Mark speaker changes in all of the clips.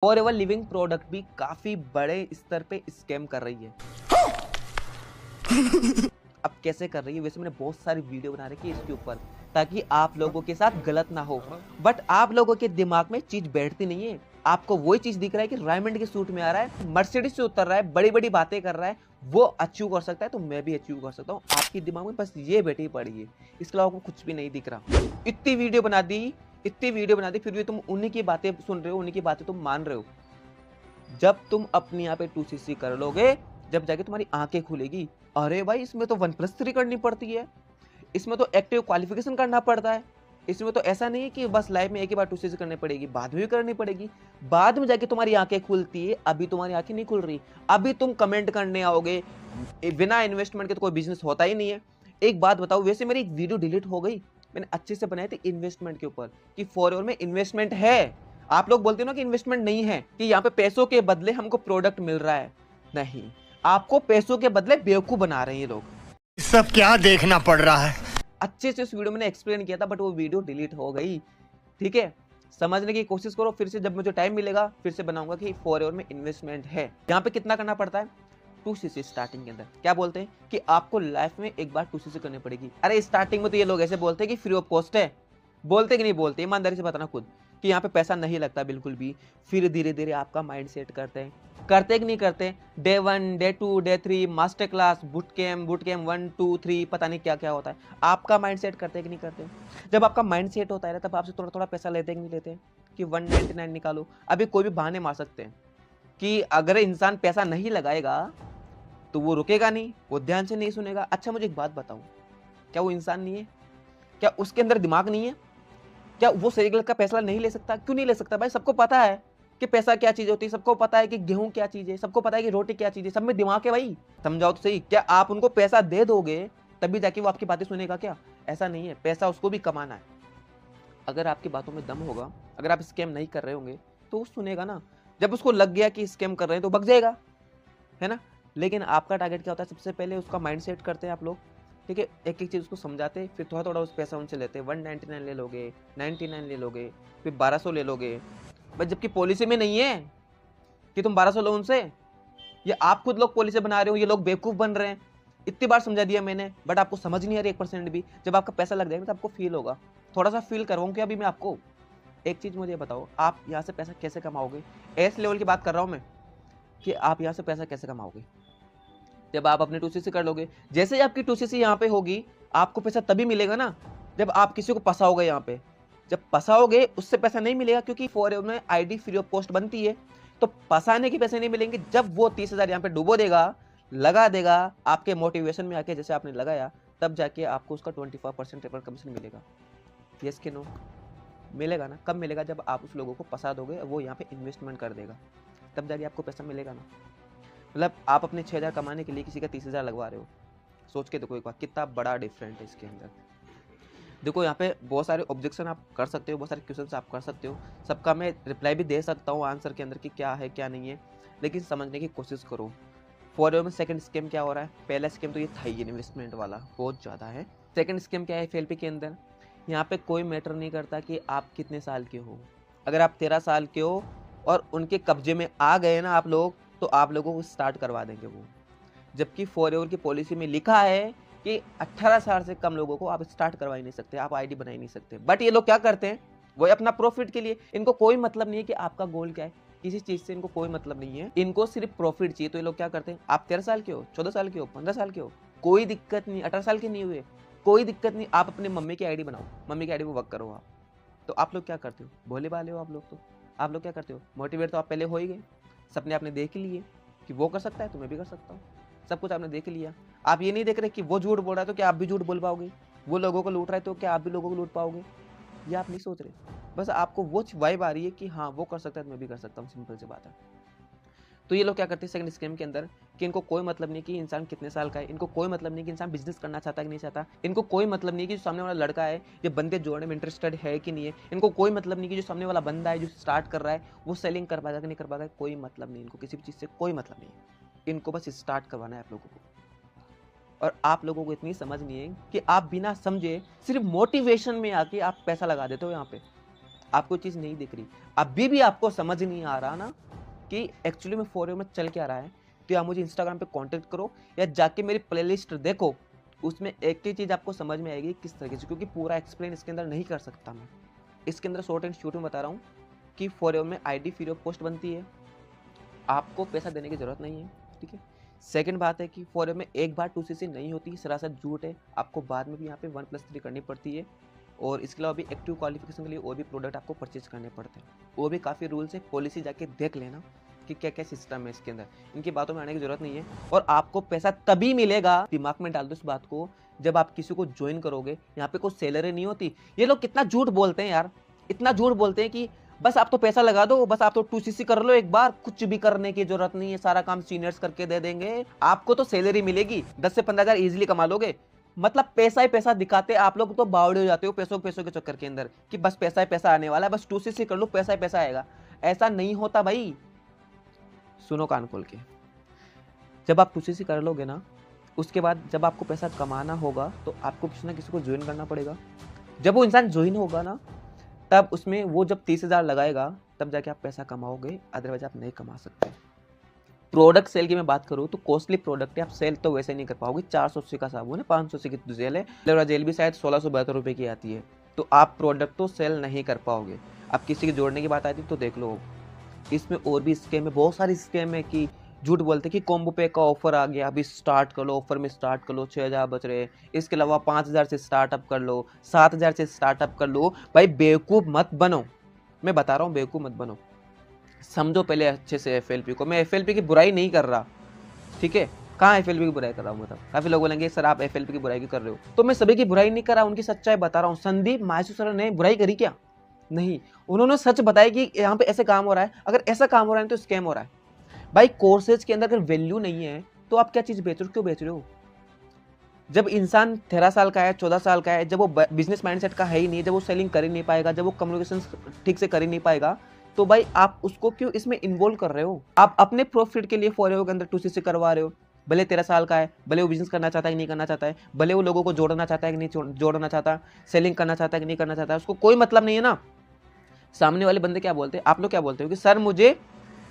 Speaker 1: Forever living product भी काफी बड़े स्तर पे स्कैम कर रही है। अब कैसे कर रही है, वैसे मैंने बहुत सारी वीडियो बना रखी है इसके ऊपर ताकि आप लोगों के साथ गलत ना हो। बट आप लोगों के दिमाग में चीज बैठती नहीं है। आपको वही चीज दिख रहा है कि रायमंड के सूट में आ रहा है, मर्सिडीज से उतर रहा है, बड़ी बड़ी बातें कर रहा है, वो अचीव कर सकता है तो मैं भी अचीव कर सकता हूँ। आपके दिमाग में बस ये बैठी पड़ी है, इसके अलावा आपको कुछ भी नहीं दिख रहा। इतनी वीडियो बना दी, इतनी वीडियो बना दी, फिर भी तुम उन्हीं की बातें सुन रहे हो, उन्हीं की बातें तुम मान रहे हो। जब तुम अपनी यहाँ पे 2cc कर लोगे, जब जाके तुम्हारी आंखें खुलेगी, अरे भाई इसमें तो 1+3 करनी पड़ती है, इसमें तो एक्टिव क्वालिफिकेशन करना पड़ता है, इसमें तो ऐसा नहीं है कि बस लाइफ में एक ही बार 2cc करनी पड़ेगी, बाद में भी करनी पड़ेगी। बाद में जाके तुम्हारी आंखें खुलती है, अभी तुम्हारी आंखें नहीं खुल रही। अभी तुम कमेंट करने आओगे, बिना इन्वेस्टमेंट के तो कोई बिजनेस होता ही नहीं है। एक बात बताओ, वैसे मेरी एक वीडियो डिलीट हो गई, मैंने अच्छे से बनाए थे इन्वेस्टमेंट के ऊपर कि फॉरएवर में इन्वेस्टमेंट है। आप लोग बोलते हो ना कि इन्वेस्टमेंट नहीं है, कि यहाँ पे पैसों के बदले हमको प्रोडक्ट मिल रहा है। नहीं, आपको पैसों के बदले बेवकूफ बना रहे हैं ये लोग।
Speaker 2: सब क्या देखना पड़ रहा है।
Speaker 1: अच्छे से उस वीडियो मैंने एक्सप्लेन किया था, बट वो वीडियो डिलीट हो गई। ठीक है, समझने की कोशिश करो, फिर से जब मुझे टाइम मिलेगा फिर से बनाऊंगा कि फॉरएवर में इन्वेस्टमेंट है। यहाँ पे कितना करना पड़ता है? 2cc स्टार्टिंग के अंदर। क्या बोलते हैं कि आपको लाइफ में एक बार 2cc करनी पड़ेगी। अरे स्टार्टिंग में तो ये लोग ऐसे बोलते हैं कि फ्री ऑफ कॉस्ट है, बोलते कि नहीं बोलते? ईमानदारी से बताना खुद कि यहाँ पे पैसा नहीं लगता बिल्कुल भी। फिर धीरे धीरे आपका माइंड सेट करते कि नहीं करते? Day 1, day 2, day 3, master class, boot camp 1, 2, 3, पता नहीं क्या क्या होता है। आपका माइंड सेट करते कि नहीं करते? जब आपका माइंड सेट होता है ना, तब आपसे थोड़ा थोड़ा पैसा लेते कि नहीं लेते कि 199 निकालो। अभी कोई भी बहाने मार सकते हैं कि अगर इंसान पैसा नहीं लगाएगा तो वो रुकेगा नहीं, वो ध्यान से नहीं सुनेगा। अच्छा मुझे एक बात बताओ, क्या वो इंसान नहीं है? क्या उसके अंदर दिमाग नहीं है? क्या वो सही गलत का फैसला नहीं ले सकता? क्यों नहीं ले सकता भाई? सबको पता है कि पैसा क्या चीज होती है, सबको पता है कि गेहूं क्या चीज है, सबको पता है कि रोटी क्या चीज है, सब में दिमाग है भाई। समझाओ तो सही, क्या आप उनको पैसा दे दोगे तभी जाके वो आपकी बातें सुनेगा क्या? ऐसा नहीं है, पैसा उसको भी कमाना है। अगर आपकी बातों में दम होगा, अगर आप स्कैम नहीं कर रहे होंगे तो वो सुनेगा ना। जब उसको लग गया कि स्कैम कर रहे हैं तो भग जाएगा, है ना। लेकिन आपका टारगेट क्या होता है? सबसे पहले उसका माइंड सेट करते हैं आप लोग, ठीक है, एक एक चीज़ उसको समझाते, फिर थोड़ा थोड़ा उस पैसा उनसे लेते। 199 ले लोगे, 99 ले लोगे, फिर 1200 ले लोगे। बस जबकि पॉलिसी में नहीं है कि तुम 1200 लो उनसे। ये आप खुद लोग पॉलिसी बना रहे हो, ये लोग बेवकूफ़ बन रहे हैं। इतनी बार समझा दिया मैंने, बट आपको समझ नहीं आ रही 1% भी। जब आपका पैसा लग जाएगा तो आपको फील होगा, थोड़ा सा फील करवाऊँ क्या अभी मैं आपको? एक चीज़ मुझे बताओ, आप यहाँ से पैसा कैसे कमाओगे? एस लेवल की बात कर रहा हूँ मैं, कि आप यहाँ से पैसा कैसे कमाओगे? जब आप अपने 2cc कर लोगे। जैसे ही आपकी 2cc यहाँ पे होगी, आपको पैसा तभी मिलेगा ना जब आप किसी को फंसाओगे। यहाँ पे जब फंसाओगे उससे पैसा नहीं मिलेगा, क्योंकि फॉरएवर में आईडी फ्री ऑफ कॉस्ट बनती है। तो फंसाने के पैसे नहीं मिलेंगे। जब वो 30,000 यहाँ पे डुबो देगा, लगा देगा आपके मोटिवेशन में आके, जैसे आपने लगाया, तब जाके आपको उसका 25% रेफर कमीशन मिलेगा। यस कि नो? मिलेगा ना। कब मिलेगा? जब आप उस लोगों को फंसा दोगे, वो यहाँ पे इन्वेस्टमेंट कर देगा, तब जाके आपको पैसा मिलेगा ना। मतलब आप अपने 6,000 कमाने के लिए किसी का 30,000 लगवा रहे हो। सोच के देखो एक बार, कितना बड़ा डिफरेंट है इसके अंदर। देखो यहाँ पे बहुत सारे ऑब्जेक्शन आप कर सकते हो, बहुत सारे क्वेश्चन आप कर सकते हो, सबका मैं रिप्लाई भी दे सकता हूँ आंसर के अंदर कि क्या है क्या नहीं है, लेकिन समझने की कोशिश करो। फॉरएवर में सेकंड स्कैम क्या हो रहा है? पहला स्कैम तो ये था ही इन्वेस्टमेंट वाला, बहुत ज़्यादा है। सेकंड स्कैम क्या है एफएलपी के अंदर? यहाँ पे कोई मैटर नहीं करता कि आप कितने साल के हो। अगर आप 13 साल के हो और उनके कब्जे में आ गए ना आप लोग, तो आप लोगों को स्टार्ट करवा देंगे वो। जबकि फॉरएवर की पॉलिसी में लिखा है कि 18 साल से कम लोगों को आप स्टार्ट करवा ही नहीं सकते, आप आईडी बना ही नहीं सकते। बट ये लोग क्या करते हैं? वो अपना प्रॉफिट के लिए, इनको कोई मतलब नहीं है कि आपका गोल क्या है, किसी चीज से इनको कोई मतलब नहीं है, इनको सिर्फ प्रॉफिट चाहिए। तो ये लोग क्या करते हैं? आप 13 साल के हो, 14 साल के हो, 15 साल के हो, कोई दिक्कत नहीं, 18 साल के नहीं हुए, कोई दिक्कत नहीं, आप अपने मम्मी की आईडी बनाओ, मम्मी की आईडी को वर्क करो आप। तो आप लोग क्या करते हो? भोले भाले हो आप लोग। तो आप लोग क्या करते हो? मोटिवेट तो आप पहले हो ही गए, सपने आपने देख ही लिए कि वो कर सकता है तो मैं भी कर सकता हूँ, सब कुछ आपने देख लिया। आप ये नहीं देख रहे कि वो झूठ बोल रहा है तो क्या आप भी झूठ बोल पाओगे, वो लोगों को लूट रहा है तो क्या आप भी लोगों को लूट पाओगे? ये आप नहीं सोच रहे। बस आपको वो वाइब आ रही है कि हाँ वो कर सकता है तो मैं भी कर सकता हूँ, सिंपल सी बात है। तो ये लोग क्या करते हैं सेकंड स्कैम के अंदर, कि इनको कोई मतलब नहीं कि इंसान कितने साल का है, इनको कोई मतलब नहीं कि इंसान बिजनेस करना चाहता है कि नहीं चाहता, इनको कोई मतलब नहीं कि जो सामने वाला लड़का है ये बंदे जोड़ने में इंटरेस्टेड है कि नहीं है, इनको कोई मतलब नहीं कि जो सामने वाला बंदा है जो स्टार्ट कर रहा है वो सेलिंग कर पाएगा कि नहीं कर पाएगा, कोई मतलब नहीं, इनको किसी भी चीज़ से कोई मतलब नहीं है। इनको बस स्टार्ट करवाना है आप लोगों को। और आप लोगों को इतनी समझ नहीं है कि आप बिना समझे सिर्फ मोटिवेशन में आके आप पैसा लगा देते हो यहाँ पे। आपको चीज़ नहीं दिख रही, अभी भी आपको समझ नहीं आ रहा ना कि एक्चुअली में फॉर में चल क्या रहा है, तो या मुझे इंस्टाग्राम पे कांटेक्ट करो या जाके मेरी प्लेलिस्ट देखो, उसमें एक ही चीज़ आपको समझ में आएगी किस तरीके से, क्योंकि पूरा एक्सप्लेन इसके अंदर नहीं कर सकता मैं। इसके अंदर शॉर्ट एंड शूट में बता रहा हूँ कि फॉर में आईडी फ्री ऑफ कॉस्ट बनती है, आपको पैसा देने की ज़रूरत नहीं है, ठीक है। सेकंड बात है कि फॉर में एक बार 2cc नहीं होती, सरासर झूठ है, आपको बाद में भी यहाँ पे 1+3 करनी पड़ती है। और इसके अलावा भी एक्टिव क्वालिफिकेशन के लिए और भी प्रोडक्ट आपको परचेज करने पड़ते हैं, वो भी काफ़ी रूल्स है, पॉलिसी जाके देख लेना कि क्या क्या सिस्टम है इसके अंदर, इनकी बातों में आने की जरूरत नहीं है। और आपको पैसा तभी मिलेगा, दिमाग में डाल दो इस बात को, जब आप किसी को ज्वाइन करोगे। यहाँ पे कोई सैलरी नहीं होती। ये लोग कितना झूठ बोलते हैं यार, इतना झूठ बोलते हैं कि बस आप तो पैसा लगा दो, बस आप तो 2cc कर लो एक बार, कुछ भी करने की जरूरत नहीं है, सारा काम सीनियर्स करके दे देंगे, आपको तो सैलरी मिलेगी, 10 से 15 हज़ार ईजिली कमा लोगे। मतलब पैसा ही पैसा दिखाते आप लोग, तो बावड़े हो जाते हो पैसों के चक्कर के अंदर कि बस पैसा ही पैसा आने वाला है, बस 2cc कर लो पैसा ही पैसा आएगा। ऐसा नहीं होता भाई, सुनो कान खोल के। जब आप 2cc कर लोगे ना, उसके बाद जब आपको पैसा कमाना होगा तो आपको किसी ना किसी को ज्वाइन करना पड़ेगा। जब वो इंसान ज्वाइन होगा ना, तब उसमें वो जब 30,000 लगाएगा तब जाके आप पैसा कमाओगे, अदरवाइज आप नहीं कमा सकते। प्रोडक्ट सेल की मैं बात करूँ तो कॉस्टली प्रोडक्ट है, आप सेल तो वैसे नहीं कर पाओगे। 480 का साबुन है, 580 की जेल है, और जेल भी शायद 1672 रुपये की आती है, तो आप प्रोडक्ट तो सेल नहीं कर पाओगे। अब किसी के जोड़ने की बात आती तो देख लो, इसमें और भी स्कैम है, बहुत सारी स्कैम है कि झूठ बोलते कि कॉम्बो पे का ऑफर आ गया, अभी स्टार्ट कर लो, ऑफर में स्टार्ट कर लो, 6,000 बच रहे। इसके अलावा 5,000 से स्टार्टअप कर लो, 7,000 से स्टार्टअप कर लो। भाई बेवकूफ़ मत बनो, मैं बता रहा हूँ, बेवकूफ़ मत बनो। समझो पहले अच्छे से FLP को। मैं FLP की बुराई नहीं कर रहा, ठीक है, कहाँ FLP की बुराई कर रहा हूँ मतलब। काफ़ी लोग बोलेंगे सर आप FLP की बुराई क्यों कर रहे हो, तो मैं सभी की बुराई नहीं कर रहा, उनकी सच्चाई बता रहा हूँ। संदीप माहेश्वर सर ने बुराई करी क्या? नहीं, उन्होंने सच बताया कि यहाँ पे ऐसे काम हो रहा है, अगर ऐसा काम हो रहा है तो स्कैम हो रहा है। भाई कोर्सेज के अंदर अगर वैल्यू नहीं है तो आप क्या चीज़ बेच रहे हो, क्यों बेच रहे हो? जब इंसान 13 साल का है, 14 साल का है, जब वो बिजनेस माइंडसेट का है ही नहीं, जब वो सेलिंग कर ही नहीं पाएगा, जब वो कम्युनिकेशन ठीक से कर ही नहीं पाएगा, तो भाई आप उसको क्यों इसमें इन्वॉल्व कर रहे हो? आप अपने प्रॉफिट के लिए फॉर के अंदर 2cc करवा रहे हो। भले 13 साल का है, भले वो बिजनेस करना चाहता है कि नहीं करना चाहता है, भले वो लोगों को जोड़ना चाहता है कि नहीं जोड़ना चाहता, सेलिंग करना चाहता है कि नहीं करना चाहता है, उसको कोई मतलब नहीं है ना। सामने वाले बंदे क्या बोलते हैं, आप लोग क्या बोलते हो कि सर मुझे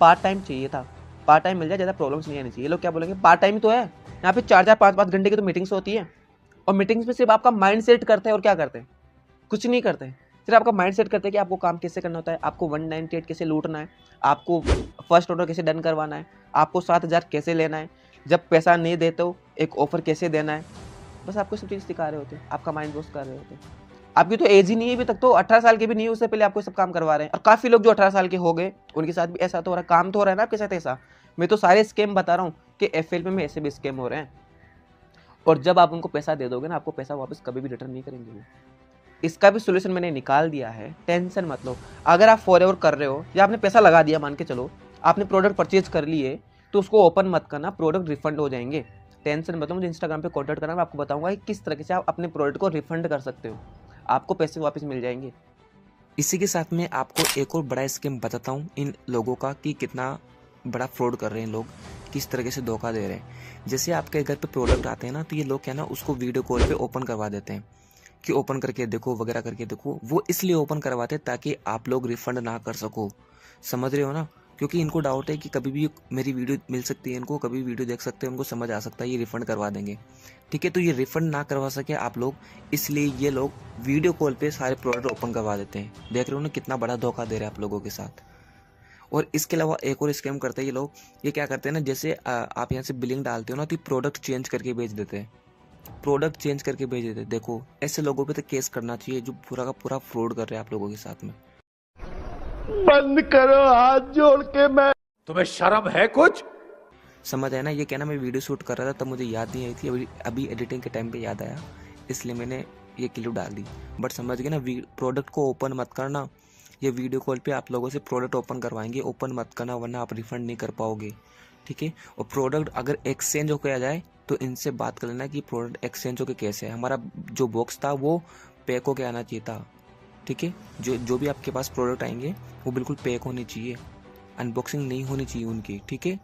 Speaker 1: पार्ट टाइम चाहिए था, पार्ट टाइम मिल जाए, ज़्यादा प्रॉब्लम्स नहीं आनी चाहिए। लोग क्या बोलेंगे, पार्ट टाइम ही तो है, यहाँ पे 4-4 5-5 घंटे की तो मीटिंग्स होती है, और मीटिंग्स में सिर्फ आपका माइंड सेट करते हैं और क्या करते हैं, कुछ नहीं करते हैं। सिर्फ आपका माइंड सेट करते हैं कि आपको काम कैसे करना होता है, आपको 198 कैसे लूटना है, आपको फर्स्ट ऑर्डर कैसे डन करवाना है, आपको 7,000 कैसे लेना है, जब पैसा नहीं देते हो एक ऑफर कैसे देना है। बस आपको सब चीज़ सिखा रहे होते हैं, आपका माइंड वॉश कर रहे होते हैं। आपकी तो एज ही नहीं है अभी तक, तो 18 साल के भी नहीं है, उससे पहले आपको सब काम करवा रहे हैं। और काफ़ी लोग जो 18 साल के हो गए उनके साथ भी ऐसा तो हो रहा है, काम तो हो रहा है ना आपके साथ ऐसा। मैं तो सारे स्कैम बता रहा हूँ कि FLP में ऐसे भी स्कैम हो रहे हैं। और जब आप उनको पैसा दे दोगे ना, आपको पैसा वापस कभी भी रिटर्न नहीं करेंगे वो। इसका भी सोल्यूशन मैंने निकाल दिया है, टेंशन मत लो। अगर आप फॉरएवर कर रहे हो या आपने पैसा लगा दिया, मान के चलो आपने प्रोडक्ट परचेज कर लिए, तो उसको ओपन मत करना, प्रोडक्ट रिफंड हो जाएंगे। टेंशन मत लो, मुझे इंस्टाग्राम पे कॉन्टैक्ट करना, मैं आपको बताऊंगा कि किस तरीके से आप अपने प्रोडक्ट को रिफंड कर सकते हो, आपको पैसे वापस मिल जाएंगे।
Speaker 3: इसी के साथ में आपको एक और बड़ा स्कीम बताता हूँ इन लोगों का कि कितना बड़ा फ्रॉड कर रहे हैं लोग, किस तरीके से धोखा दे रहे हैं। जैसे आपके घर पे प्रोडक्ट आते हैं ना, तो ये लोग क्या ना उसको वीडियो कॉल पे ओपन करवा देते हैं कि ओपन करके देखो वगैरह करके देखो। वो इसलिए ओपन करवाते हैं ताकि आप लोग रिफंड ना कर सको, समझ रहे हो ना, क्योंकि इनको डाउट है कि कभी भी मेरी वीडियो मिल सकती है, इनको कभी वीडियो देख सकते हैं, उनको समझ आ सकता है ये रिफंड करवा देंगे, ठीक है। तो ये रिफंड ना करवा सके आप लोग, इसलिए ये लोग वीडियो कॉल पे सारे प्रोडक्ट ओपन करवा देते हैं। देख रहे हो ना कितना बड़ा धोखा दे रहे हैं आप लोगों के साथ। और इसके अलावा एक और स्कैम करते हैं ये लोग, ये क्या करते हैं ना, जैसे आप यहाँ से बिलिंग डालते हो ना, तो प्रोडक्ट चेंज करके भेज देते हैं, प्रोडक्ट चेंज करके भेज देते हैं। देखो ऐसे लोगों पे तो केस करना चाहिए जो पूरा का पूरा फ्रॉड कर रहे हैं आप लोगों के साथ में।
Speaker 2: बंद करो हाथ जोड़ के, मैं
Speaker 4: तुम्हें शर्म है कुछ?
Speaker 3: समझ आया ना। ये क्या ना, मैं वीडियो शूट कर रहा था तब मुझे याद नहीं आई थी, अभी एडिटिंग के टाइम पे याद आया, इसलिए मैंने ये क्लिप डाल दी। बट समझ गए ना, प्रोडक्ट को ओपन मत करना। ये वीडियो कॉल पे आप लोगों से प्रोडक्ट ओपन करवाएंगे, ओपन मत करना वरना आप रिफंड नहीं कर पाओगे, ठीक है। और प्रोडक्ट अगर एक्सचेंज होकर आ जाए तो इनसे बात कर लेना कि प्रोडक्ट एक्सचेंज होकर कैसे है। हमारा जो बॉक्स था वो पैक होकर आना चाहिए था, ठीक है। जो भी आपके पास प्रोडक्ट आएंगे वो बिल्कुल पैक होने चाहिए, अनबॉक्सिंग नहीं होनी चाहिए उनकी, ठीक है।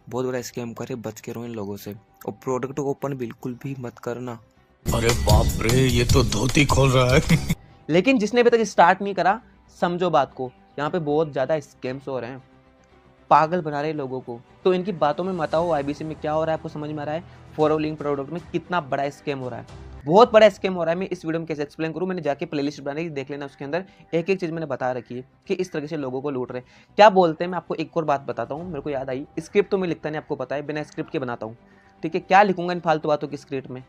Speaker 3: बहुत बड़ा स्कैम करे, बच के रहो इन लोगों से। और प्रोडक्ट ओपन बिल्कुल भी मत करना।
Speaker 2: अरे बाप रे, ये तो धोती खोल रहा है।
Speaker 1: लेकिन जिसने अभी तक स्टार्ट नहीं करा, समझो बात को, यहाँ पे बहुत ज़्यादा स्कैम्स हो रहे हैं, पागल बना रहे हैं लोगों को। तो इनकी बातों में मत आओ, IBC में क्या हो रहा है आपको समझ में आ रहा है, फॉरवर्ड लिंक प्रोडक्ट में कितना बड़ा स्कैम हो रहा है, बहुत बड़ा स्कैम हो रहा है। मैं इस वीडियो में कैसे एक्सप्लेन करूँ, मैंने जाके प्लेलिस्ट बनाई, देख लेना, उसके अंदर एक एक चीज़ मैंने बता रखी है कि इस तरह से लोगों को लूट रहे हैं। क्या बोलते हैं, मैं आपको एक और बात बताता हूँ, मेरे को याद आई। स्क्रिप्ट तो मैं लिखता नहीं, आपको पता है, बिना स्क्रिप्ट के बनाता हूँ, ठीक है। क्या लिखूंगा इन फालतू बातों की स्क्रिप्ट में,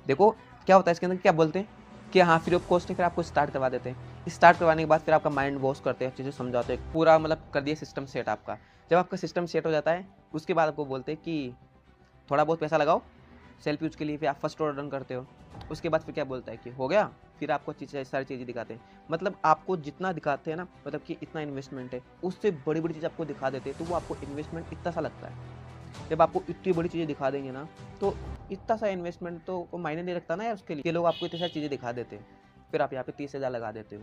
Speaker 1: देखो क्या होता है इसके अंदर। क्या बोलते हैं कि हाँ फ्री ऑफ कॉस्ट है, फिर आपको स्टार्ट करवा देते हैं। स्टार्ट करवाने के बाद फिर आपका माइंड वॉश करते हैं, अच्छे से समझाते हैं, पूरा मतलब कर दिया सिस्टम सेट आपका। जब आपका सिस्टम सेट हो जाता है, उसके बाद आपको बोलते हैं कि थोड़ा बहुत पैसा लगाओ सेल्फ यूज के लिए, फिर आप फर्स्ट ऑर्डर रन करते हो। उसके बाद फिर क्या बोलता है कि हो गया, फिर आपको सारी चीज़ें दिखाते हैं। मतलब आपको जितना दिखाते हैं ना, मतलब कि इतना इन्वेस्टमेंट है, उससे बड़ी बड़ी चीज़ आपको दिखा देते हैं, तो वो आपको इन्वेस्टमेंट इतना सा लगता है। जब आपको इतनी बड़ी चीज़ें दिखा देंगे ना, तो इतना सा इन्वेस्टमेंट तो को मायने नहीं रखता ना यार उसके लिए। ये लोग आपको इतनी सारी चीज़ें दिखा देते हैं, फिर आप यहाँ पे 30,000 लगा देते हो,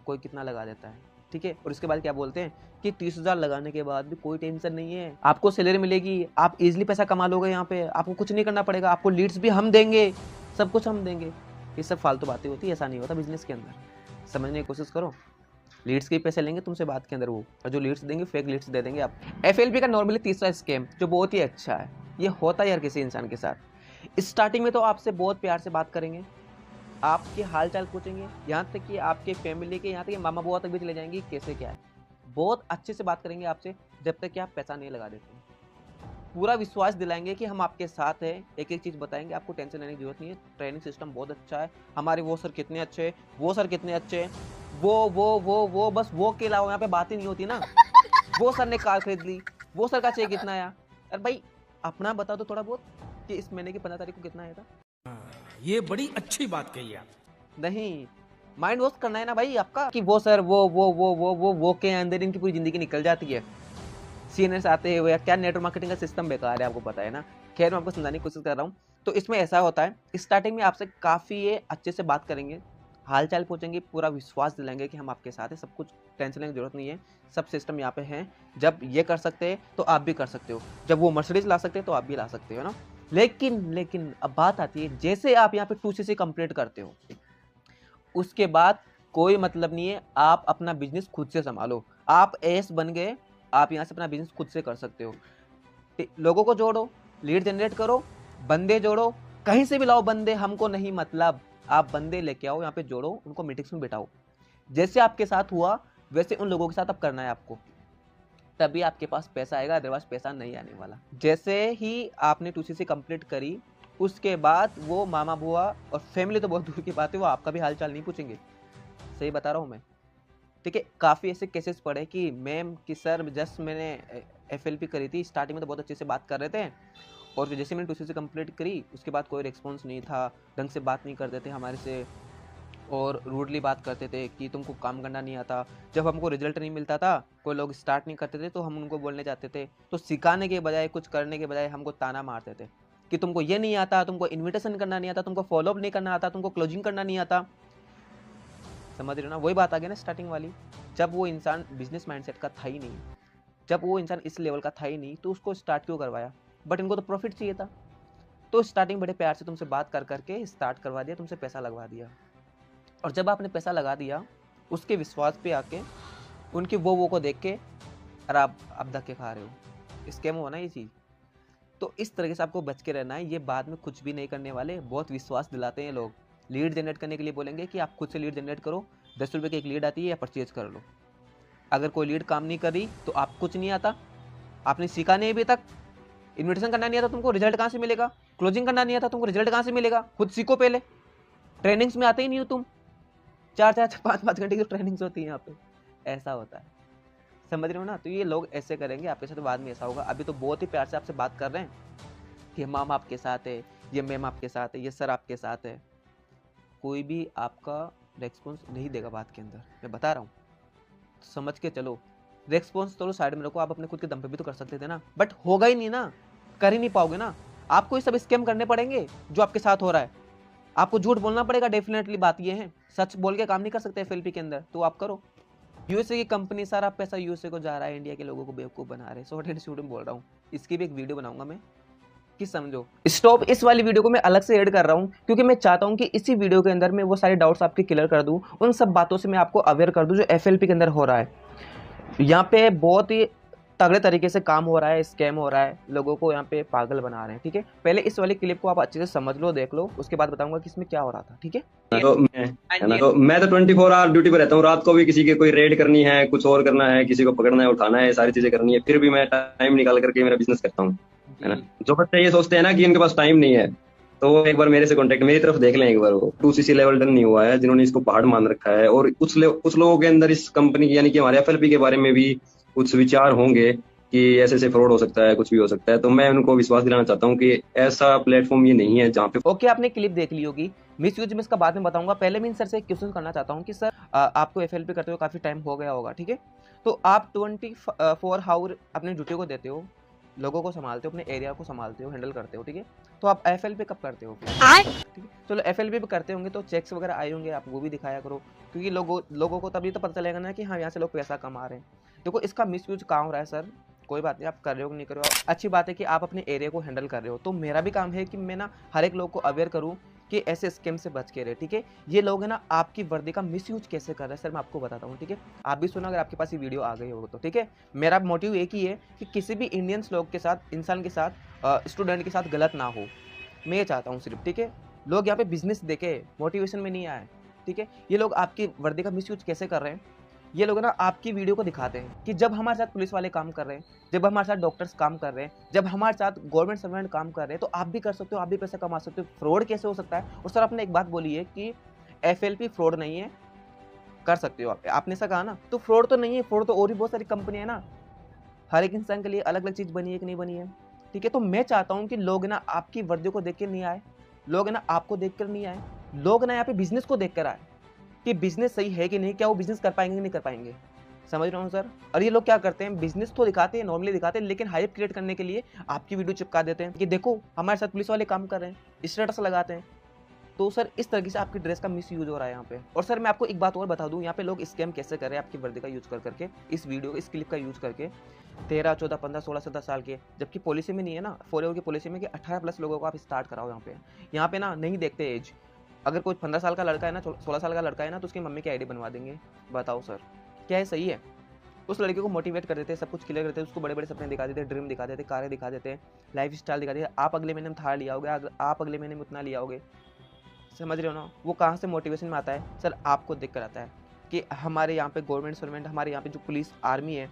Speaker 1: कोई कितना लगा देता है, ठीक है। और उसके बाद क्या बोलते हैं कि 30,000 लगाने के बाद भी कोई टेंशन नहीं है, आपको सैलरी मिलेगी, आप इजीली पैसा कमा लोगे, यहाँ पे आपको कुछ नहीं करना पड़ेगा, आपको लीड्स भी हम देंगे, सब कुछ हम देंगे। ये सब फालतू बातें होती है, ऐसा नहीं होता बिजनेस के अंदर, समझने की कोशिश करो। लीड्स के पैसे लेंगे तुमसे बात के अंदर वो, और जो लीड्स देंगे फेक लीड्स दे देंगे आप। FLP का नॉर्मली तीसरा स्कैम जो बहुत ही अच्छा है, ये होता है यार किसी इंसान के साथ। स्टार्टिंग में तो आपसे बहुत प्यार से बात करेंगे, आपके हाल चाल पूछेंगे, यहाँ तक कि आपके फैमिली के, यहाँ तक कि मामा बुआ तक भी चले जाएंगे कैसे क्या है, बहुत अच्छे से बात करेंगे आपसे, जब तक कि आप पैसा नहीं लगा देते। पूरा विश्वास दिलाएंगे कि हम आपके साथ हैं, एक एक चीज़ बताएंगे, आपको टेंशन लेने की जरूरत नहीं है, ट्रेनिंग सिस्टम बहुत अच्छा है, हमारे वो सर कितने अच्छे हैं, वो सर कितने अच्छे हैं, वो बस वो के अलावा यहाँ पे बात ही नहीं होती ना। वो सर ने कार खरीद ली, वो सर का चेक कितना आया, अरे भाई अपना बता दो थोड़ा बहुत कि इस महीने की 15 तारीख को कितना आया था।
Speaker 5: ये बड़ी अच्छी बात कही आप।
Speaker 1: नहीं, माइंड वॉश करना है ना भाई आपका कि वो सर वो के अंदर इनकी पूरी जिंदगी निकल जाती है। CNS आते हुए या क्या, नेटवर्क मार्केटिंग का सिस्टम बेकार है, आपको पता है ना। खैर मैं आपको समझाने की कोशिश कर रहा हूँ। तो इसमें ऐसा होता है, स्टार्टिंग में आपसे काफ़ी ये अच्छे से बात करेंगे, हाल चाल पूछेंगे, पूरा विश्वास दिलाएंगे कि हम आपके साथ हैं, सब कुछ टेंशन लेने की जरूरत नहीं है, सब सिस्टम यहाँ पे हैं, जब ये कर सकते हैं तो आप भी कर सकते हो, जब वो मर्सिडीज ला सकते हैं तो आप भी ला सकते हो ना। लेकिन अब बात आती है, जैसे आप यहाँ पे 2CC कंप्लीट करते हो, उसके बाद कोई मतलब नहीं है, आप अपना बिजनेस खुद से संभालो, आप एस बन गए, आप यहाँ से अपना बिजनेस खुद से कर सकते हो। लोगों को जोड़ो, लीड जनरेट करो, बंदे जोड़ो, कहीं से भी लाओ बंदे, हमको नहीं मतलब, आप बंदे लेके आओ यहाँ पे, जोड़ो उनको, मीटिंग्स में बिठाओ। जैसे आपके साथ हुआ वैसे उन लोगों के साथ अब करना है आपको, तभी आपके पास पैसा आएगा, अदरवाइज पैसा नहीं आने वाला। जैसे ही आपने 2CC कंप्लीट करी, उसके बाद वो मामा बुआ और फैमिली तो बहुत दूर की बात है, वो आपका भी हाल चाल नहीं पूछेंगे, सही बता रहा हूँ मैं, ठीक है। काफ़ी ऐसे केसेस पड़े कि मैम कि सर जस्ट मैंने FLP करी थी, स्टार्टिंग में तो बहुत अच्छे से बात कर रहे थे, और जैसे मैंने 2CC कंप्लीट करी उसके बाद कोई रिस्पॉन्स नहीं था, ढंग से बात नहीं करते थे हमारे से, और रूडली बात करते थे कि तुमको काम करना नहीं आता। जब हमको रिजल्ट नहीं मिलता था, कोई लोग स्टार्ट नहीं करते थे, तो हम उनको बोलने जाते थे, तो सिखाने के बजाय, कुछ करने के बजाय हमको ताना मारते थे कि तुमको ये नहीं आता, तुमको इन्विटेशन करना नहीं आता, तुमको फॉलोअप नहीं करना आता, तुमको क्लोजिंग करना नहीं आता। समझ रहे हो ना, वही बात आ गई ना स्टार्टिंग वाली। जब वो इंसान बिजनेस माइंडसेट का था ही नहीं, जब वो इंसान इस लेवल का था ही नहीं, तो उसको स्टार्ट क्यों करवाया, बट इनको तो प्रॉफिट चाहिए था, तो स्टार्टिंग बड़े प्यार से तुमसे बात कर करके स्टार्ट करवा दिया, तुमसे पैसा लगवा दिया, और जब आपने पैसा लगा दिया, उसके विश्वास पे आके, उनकी वो को देख के, अरे आप धक्के खा रहे हो, स्कैम हो ना ये चीज़। तो इस तरीके से आपको बच के रहना है, ये बाद में कुछ भी नहीं करने वाले, बहुत विश्वास दिलाते हैं लोग। लीड जनरेट करने के लिए बोलेंगे कि आप खुद से लीड जनरेट करो, 10 रुपये की एक लीड आती है, या परचेज कर लो। अगर कोई लीड काम नहीं कर रही तो आप कुछ नहीं आता, आपने सीखा नहीं अभी तक, इन्विटेशन करना नहीं आता तुमको, रिजल्ट कहाँ से मिलेगा, क्लोजिंग करना नहीं आता तुमको, रिजल्ट कहाँ से मिलेगा, खुद सीखो पहले। ट्रेनिंग्स में आते ही नहीं हो तुम, 4-4 5-5 घंटे की ट्रेनिंग्स होती है यहाँ पे, ऐसा होता है, समझ रहे हो ना। तो ये लोग ऐसे करेंगे आपके साथ, बाद में ऐसा होगा। अभी तो बहुत ही प्यार से आपसे बात कर रहे हैं कि माम आपके साथ है, ये मैम आपके साथ है, ये सर आपके साथ है, कोई भी आपका रेस्पॉन्स नहीं देगा बात के अंदर, मैं बता रहा हूँ, समझ के चलो। रेस्पॉन्स तो साइड में रखो, आप अपने खुद के दम पे भी तो कर सकते थे ना, बट होगा ही नहीं ना, कर ही नहीं पाओगे ना, आपको ये सब स्कैम करने पड़ेंगे जो आपके साथ हो रहा है, आपको झूठ बोलना पड़ेगा, डेफिनेटली बात ये है, सच बोल के काम नहीं कर सकते FLP के अंदर, तो आप करो। USA की कंपनी, सारा पैसा USA को जा रहा है, इंडिया के लोगों को बेवकूफ़ बना रहे हैं, शॉर्ट एंड शूट में बोल रहा हूँ, इसकी भी एक वीडियो बनाऊंगा मैं, कि समझो। स्टॉप, इस वाली वीडियो को मैं अलग से ऐड कर रहा हूँ क्योंकि मैं चाहता हूँ कि इसी वीडियो के अंदर मैं वो सारे डाउट्स आपके क्लियर कर दूँ, उन सब बातों से मैं आपको अवेयर कर दूँ जो FLP के अंदर हो रहा है। यहाँ पे बहुत ही तगड़े तरीके से काम हो रहा है, स्कैम हो रहा है, लोगों को यहाँ पे पागल बना रहे हैं। ठीक है, पहले इस वाली क्लिप को आप अच्छे से समझ लो, देख लो, उसके बाद बताऊंगा कि इसमें क्या हो रहा था। ठीक है,
Speaker 6: तो मैं तो 24 आवर ड्यूटी पे रहता हूँ। रात को भी किसी की कोई रेड करनी है, कुछ और करना है, किसी को पकड़ना है, उठाना है, सारी चीजें करनी है, फिर भी मैं टाइम निकाल करके मेरा बिजनेस करता हूँ, है ना। जो बच्चे ये सोचते हैं ना कि इनके पास टाइम नहीं है, तो वो एक बार मेरे से कांटेक्ट, मेरी तरफ देख लें एक बार। वो 2cc लेवल डन नहीं हुआ है, जिन्होंने इसको पहाड़ मान रखा है, और कुछ लोगों के अंदर इस कंपनी की यानी कि हमारे FLP के बारे में भी कुछ विचार होंगे कि ऐसे ऐसे फ्रॉड हो सकता है, कुछ भी हो सकता है। तो मैं उनको विश्वास दिलाना चाहता हूँ कि ऐसा प्लेटफॉर्म ये नहीं है जहाँ पे।
Speaker 1: ओके, आपने क्लिप देख ली होगी। मिस यूज में इसका बाद में बताऊंगा। पहले मैं इन सर से एक क्वेश्चन करना चाहता हूँ कि सर आपको FLP करते हुए काफी टाइम हो गया होगा, ठीक है, तो आप 24 आवर अपनी ड्यूटी को देते हो, लोगों को संभालते हो, अपने एरिया को संभालते हो, हैंडल करते हो, ठीक है, तो आप FLP कब करते हो? ठीक है, चलो FLP पे करते होंगे तो चेक्स वगैरह आए होंगे, आप वो भी दिखाया करो, क्योंकि लोगों को तभी तो पता चलेगा ना कि हाँ यहाँ से लोग पैसा कमा रहे हैं। देखो, इसका मिस यूज कहाँ हो रहा है सर, कोई बात नहीं, आप कर रहे हो कि नहीं कर रहे हो, अच्छी बात है कि आप अपने एरिया को हैंडल कर रहे हो। तो मेरा भी काम है कि मैं ना हर एक लोग को अवेयर करूं कि ऐसे स्कैम से बच के रहे। ठीक है, ये लोग है ना आपकी वर्दी का मिसयूज कैसे कर रहे हैं सर, मैं आपको बताता हूँ। ठीक है, आप भी सुनो अगर आपके पास ये वीडियो आ गई हो तो। ठीक है, मेरा मोटिव एक ही है कि किसी भी इंडियंस लोग के साथ, इंसान के साथ, स्टूडेंट के साथ गलत ना हो, मैं ये चाहता हूँ सिर्फ। ठीक है, लोग यहाँ पे बिजनेस देखे, मोटिवेशन में नहीं आए। ठीक है, ये लोग आपकी वर्दी का मिसयूज कैसे कर रहे हैं, ये लोग ना आपकी वीडियो को दिखाते हैं कि जब हमारे साथ पुलिस वाले काम कर रहे हैं, जब हमारे साथ डॉक्टर्स काम कर रहे हैं, जब हमारे साथ गवर्नमेंट सर्वेंट काम कर रहे हैं, तो आप भी कर सकते हो, आप भी पैसे कमा सकते हो। फ्रॉड कैसे हो सकता है? और सर आपने एक बात बोली है कि FLP फ्रॉड नहीं है, कर सकते हो आप, आपने ऐसा कहा ना, तो फ्रॉड तो नहीं है। फ्रॉड तो और भी बहुत सारी कंपनी है ना, हर एक इंसान के लिए अलग अलग चीज बनी है कि नहीं बनी है। ठीक है, तो मैं चाहता हूँ कि लोग ना आपकी वर्दी को देख कर नहीं आए, लोग ना आपको देख कर नहीं आए, लोग ना यहाँ पे बिजनेस को देख कर आए कि बिजनेस सही है कि नहीं, क्या वो बिजनेस कर पाएंगे कि नहीं कर पाएंगे। समझ रहा हूँ सर। और ये लोग क्या करते हैं, बिजनेस तो दिखाते हैं, नॉर्मली दिखाते हैं, लेकिन हाइप क्रिएट करने के लिए आपकी वीडियो चिपका देते हैं कि देखो हमारे साथ पुलिस वाले काम कर रहे हैं, स्टेटस लगाते हैं। तो सर इस तरीके से आपकी ड्रेस का मिस यूज हो रहा है यहाँ पे। और सर मैं आपको एक बात और बता दूं, यहाँ पे लोग स्कैम कैसे कर रहे हैं आपकी वर्दी का यूज कर करके, इस वीडियो इस क्लिप का यूज करके। 13, 14, 15, 16, 17 साल के, जबकि पॉलिसी में नहीं है ना, फॉरएवर की पॉलिसी में कि 18+ लोगों को आप स्टार्ट कराओ। यहाँ पे ना नहीं देखते एज। अगर कोई 15 साल का लड़का है ना, 16 साल का लड़का है ना, तो उसकी मम्मी की ID बनवा देंगे। बताओ सर, क्या है सही है? उस लड़के को मोटिवेट कर देते हैं, सब कुछ क्लियर करते हैं, उसको बड़े बड़े सपने दिखा देते हैं, ड्रीम दिखा देते हैं, कारें दिखा देते हैं, लाइफ स्टाइल दिखा देते हैं। आप अगले महीने में थार लिया होगे, आप अगले महीने में उतना लिया होगे। समझ रहे हो ना? वो कहाँ से मोटिवेशन में आता है सर? आपको देख कर आता है कि हमारे यहाँ पे गवर्नमेंट सर्वेंट, हमारे यहाँ पे जो पुलिस आर्मी है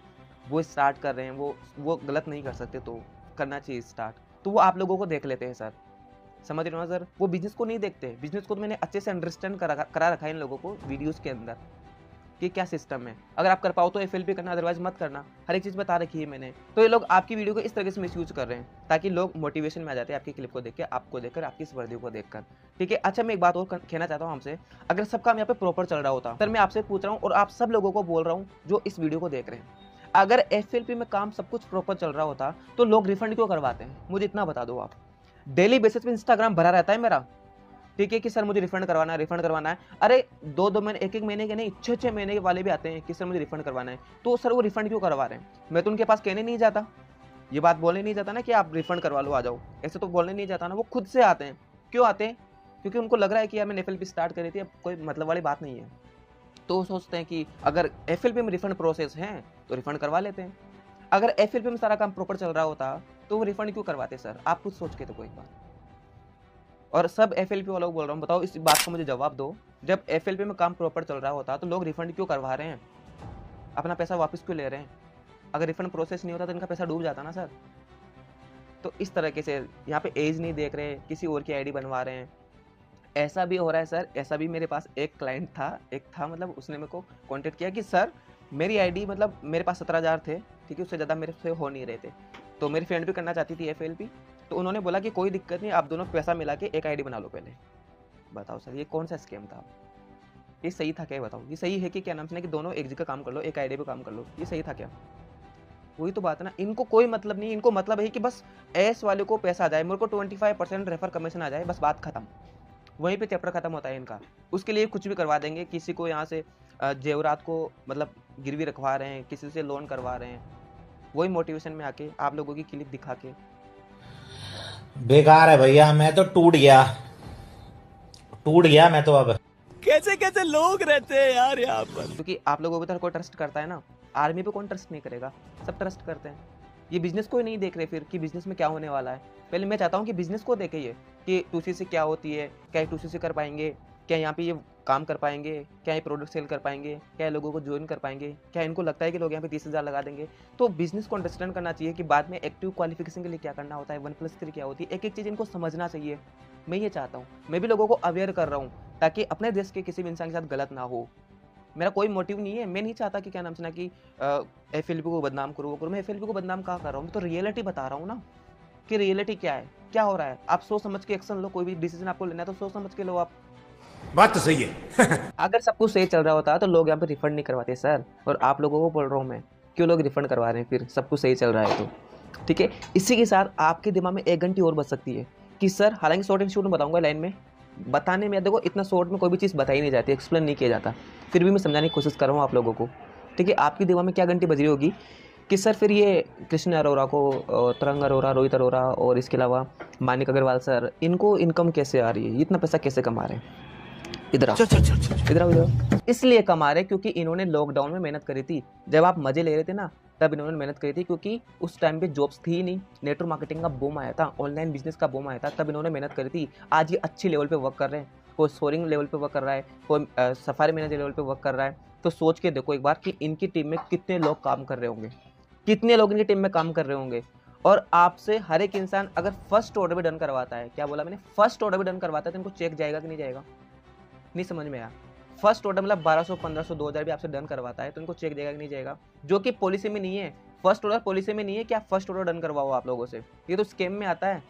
Speaker 1: वो स्टार्ट कर रहे हैं, वो गलत नहीं कर सकते, तो करना चाहिए स्टार्ट। तो वो आप लोगों को देख लेते हैं सर। समझ रहे हो ना सर? वो बिजनेस को नहीं देखते। बिजनेस को तो मैंने अच्छे से अंडरस्टैंड करा रखा है इन लोगों को वीडियोस के अंदर कि क्या सिस्टम है। अगर आप कर पाओ तो FLP करना, अदरवाइज मत करना। हर एक चीज़ बता रखी है मैंने। तो ये लोग आपकी वीडियो को इस तरीके से मिसयूज कर रहे हैं ताकि लोग मोटिवेशन में आ जाते हैं आपकी क्लिप को देख के, आपको देखकर, आपकी इस वर्दी को देखकर। ठीक है, अच्छा मैं एक बात और कहना चाहता हूँ हमसे, अगर सब काम यहाँ पे प्रॉपर चल रहा होता, सर मैं आपसे पूछ रहा हूँ और आप सब लोगों को बोल रहा हूँ जो इस वीडियो को देख रहे हैं, अगर FLP में काम सब कुछ प्रॉपर चल रहा होता तो लोग रिफंड क्यों करवाते हैं? मुझे इतना बता दो आप। डेली बेसिस पे इंस्टाग्राम भरा रहता है मेरा, ठीक है, कि सर मुझे रिफंड करवाना है, रिफंड करवाना है। अरे 2-2 महीने, 1-1 महीने के नहीं, 6-6 महीने के वाले भी आते हैं कि सर मुझे रिफंड करवाना है। तो सर वो रिफंड क्यों करवा रहे हैं? मैं तो उनके पास कहने नहीं जाता, ये बात बोलने नहीं जाता ना कि आप रिफंड करवा लो, आ जाओ, ऐसे तो बोलने नहीं जाता ना। वो खुद से आते हैं। क्यों आते हैं? क्योंकि उनको लग रहा है कि यार मैंने FLP स्टार्ट करी थी, अब कोई मतलब वाली बात नहीं है। तो वो सोचते हैं कि अगर FLP में रिफंड प्रोसेस है तो रिफंड करवा लेते हैं। अगर FLP में सारा काम प्रॉपर चल रहा होता तो वो रिफंड क्यों करवाते सर? आप खुद सोच के तो कोई बात। और सब FLP वालों को बोल रहा हूँ, बताओ इस बात को मुझे जवाब दो। जब FLP में काम प्रॉपर चल रहा होता तो लोग रिफंड क्यों करवा रहे हैं? अपना पैसा वापस क्यों ले रहे हैं? अगर रिफंड प्रोसेस नहीं होता तो इनका पैसा डूब जाता ना सर। तो इस तरीके से यहाँ पे एज नहीं देख रहे, किसी और की ID बनवा रहे हैं। ऐसा भी हो रहा है सर, ऐसा भी मेरे पास एक क्लाइंट था, मतलब उसने मेरे को कॉन्टेक्ट किया कि सर मेरी ID, मतलब मेरे पास 17,000 थे, ठीक है, उससे ज़्यादा मेरे से हो नहीं रहे थे, तो मेरी फ्रेंड भी करना चाहती थी FLP। तो उन्होंने बोला कि कोई दिक्कत नहीं, आप दोनों पैसा मिला के एक ID बना लो पहले। बताओ सर ये कौन सा स्कैम था? ये सही था क्या? बताओ ये सही है कि क्या नाम से कि दोनों एक जगह काम कर लो, एक ID पे काम कर लो, ये सही था क्या? वही तो बात है ना, इनको कोई मतलब नहीं। इनको मतलब है कि बस एस वाले को पैसा आ जाए, मेरे को 25% रेफर कमीशन आ जाए, बस बात खत्म। वहीं पे चैप्टर खत्म होता है इनका। उसके लिए कुछ भी करवा देंगे, किसी को यहाँ से जेवरात को मतलब गिरवी रखवा रहे हैं, किसी से लोन करवा रहे हैं, वही मोटिवेशन में आके आप लोगों की क्लिप दिखा के
Speaker 7: बेकार है भैया, मैं तो टूट गया मैं तो अब।
Speaker 5: कैसे कैसे लोग रहते हैं यार यहाँ पर।
Speaker 1: क्योंकि आप लोगों को तो हर कोई ट्रस्ट करता है ना, आर्मी पे कौन ट्रस्ट नहीं करेगा, सब ट्रस्ट करते हैं। ये बिजनेस को ही नहीं देख रहे फिर कि बिजनेस में क्या होने वाला है। पहले मैं चाहता हूँ कि बिजनेस को देखे ये कि 2C क्या होती है, क्या ये 2C कर पाएंगे, क्या यहाँ पे ये काम कर पाएंगे, क्या ये प्रोडक्ट सेल कर पाएंगे, क्या लोगों को ज्वाइन कर पाएंगे, क्या इनको लगता है कि लोग यहाँ पे 30,000 लगा देंगे। तो बिजनेस को अंडरस्टैंड करना चाहिए कि बाद में एक्टिव क्वालिफिकेशन के लिए क्या करना होता है, 1+3 क्या होती है, एक एक चीज़ इनको समझना चाहिए। मैं ये चाहता हूँ, मैं भी लोगों को अवेयर कर रहा हूँ ताकि अपने देश के किसी भी इंसान के साथ गलत ना हो। मेरा कोई मोटिव नहीं है, मैं नहीं चाहता कि क्या नाम सुना कि FLP को बदनाम करूँ वो करूँ। मैं FLP को बदनाम कहाँ कर रहा हूँ, मैं तो रियलिटी बता रहा हूँ ना कि रियलिटी क्या है, क्या हो रहा है। आप सोच समझ के एक्शन लो, कोई भी डिसीजन आपको लेना है तो सोच समझ के लो आप।
Speaker 4: बात तो सही है।
Speaker 1: अगर सब कुछ सही चल रहा होता तो लोग यहाँ पे रिफंड नहीं करवाते सर। और आप लोगों को बोल रहा हूँ मैं, क्यों लोग रिफंड करवा रहे हैं फिर सब कुछ सही चल रहा है तो। ठीक है, इसी के साथ आपके दिमाग में 1 घंटे और बच सकती है कि सर, हालांकि शॉर्ट एंड शॉर्ट में बताऊंगा लाइन में, बताने में देखो इतना शॉर्ट में कोई भी चीज़ बताई नहीं जाती, एक्सप्लेन नहीं किया जाता, फिर भी मैं समझाने की कोशिश कर रहा हूँ आप लोगों को। ठीक है, आपके दिमाग में क्या घंटी बज रही होगी कि सर फिर ये कृष्ण अरोरा को, तरंग अरोरा, रोहित अरोरा और इसके अलावा मानिक अग्रवाल सर, इनको इनकम कैसे आ रही है, इतना पैसा कैसे कमा रहे हैं। इधर आओ, इधर आओ, इधर आओ। इसलिए कमा रहे क्योंकि इन्होंने लॉकडाउन में मेहनत करी थी। जब आप मजे ले रहे थे ना, तब इन्होंने मेहनत करी थी, क्योंकि उस टाइम पे जॉब्स थी ही नहीं, नेटवर्क मार्केटिंग का बूम आया था, ऑनलाइन बिजनेस का बूम आया था, तब इन्होंने मेहनत करी थी। आज ये अच्छी लेवल पे वर्क कर रहे हैं, कोई सोरिंग लेवल पे वर्क कर रहा है, कोई सफारी मैनेजर लेवल पे वर्क कर रहा है। तो सोच के देखो एक बार कि इनकी टीम में कितने लोग काम कर रहे होंगे, कितने लोग इनकी टीम में काम कर रहे होंगे। और आपसे हर एक इंसान अगर फर्स्ट ऑर्डर भी डन करवाता है, क्या बोला मैंने, फर्स्ट ऑर्डर भी डन करवाता है, तो इनको चेक जाएगा कि नहीं जाएगा, नहीं समझ में आया। फर्स्ट ऑर्डर मतलब 1200, 1500, 2000 भी आपसे डन करवाता है तो इनको चेक देगा कि नहीं जाएगा, जो कि पॉलिसी में नहीं है। फर्स्ट ऑर्डर पॉलिसी में नहीं है कि आप फर्स्ट ऑर्डर डन करवाओ आप लोगों से, ये तो स्कैम में आता है।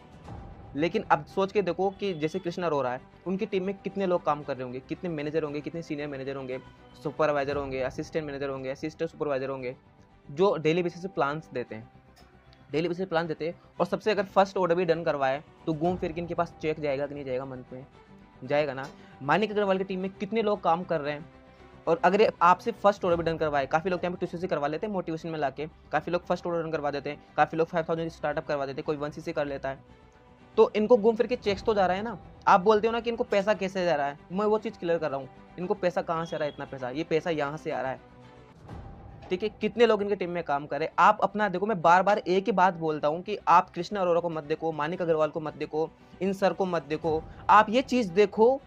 Speaker 1: लेकिन अब सोच के देखो कि जैसे कृष्ण अरोरा है, उनकी टीम में कितने लोग काम कर रहे होंगे, कितने मैनेजर होंगे, कितने सीनियर मैनेजर होंगे, सुपरवाइजर होंगे, असिस्टेंट मैनेजर होंगे, असिस्टेंट सुपरवाइजर होंगे, जो डेली बेसिस पे प्लान्स देते हैं, डेली बेसिस पे प्लान देते हैं। और सबसे अगर फर्स्ट ऑर्डर भी डन करवाए तो घूम फिर के इनके पास चेक जाएगा कि नहीं जाएगा, मंथ में जाएगा ना। मानिक अग्रवाल की टीम में कितने लोग काम कर रहे हैं, और अगर ये आपसे फर्स्ट ऑर्डर भी डन करवाए, काफ़ी लोग यहाँ पे 2CC करवा लेते हैं मोटिवेशन में लाके, काफ़ी लोग फर्स्ट ऑर्डर डन करवा देते हैं, काफ़ी लोग 5000 स्टार्टअप करवा देते हैं, कोई 1CC कर लेता है, तो इनको घूम फिर के चेक्स तो जा रहा है ना। आप बोलते हो ना कि इनको पैसा कैसे जा रहा है, मैं वो चीज़ क्लियर कर रहा हूँ, इनको पैसा कहाँ से आ रहा है, इतना पैसा, ये पैसा यहाँ से आ रहा है। ठीक है, कितने लोग इनकी टीम में काम करें। आप अपना देखो, मैं बार बार एक ही बात बोलता हूँ कि आप कृष्ण अरोरा को मत देखो, मानिक अग्रवाल को मत देखो, इन सर को मत देखो, आप ये चीज़ देखो